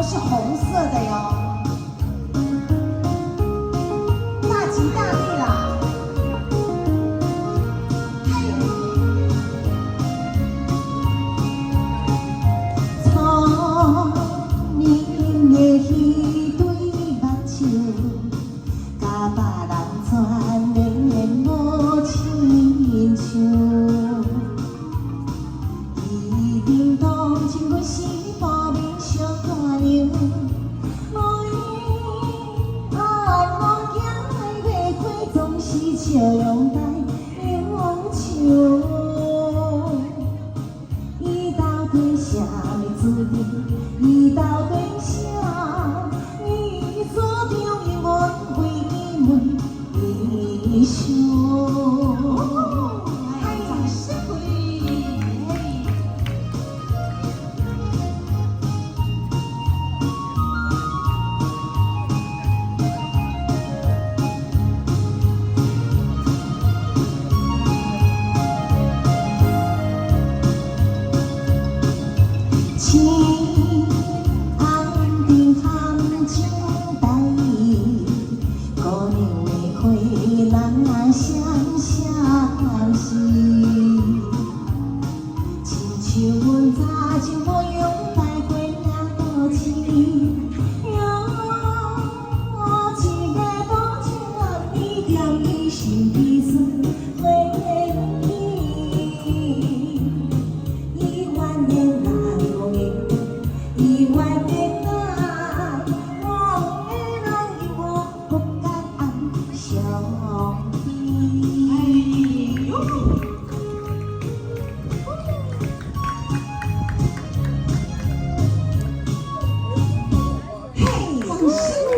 是红色的哟，大吉大利啦！嘿，聪明的迄对目睭，甲别人全然无亲像。 一定当真阮是无面上大娘，无伊无惊来袂开，总是笑容带忧愁。伊到底啥物注定？伊到底啥伊注定永远为伊问伊想。 青红顶含情带意，姑娘的花人双双是，亲像阮早就无用待过那市，一个多情你踮伊心底思袂记，伊怨言来。 伊怨的爱，我的人永远不敢暗相依。嘿，掌声！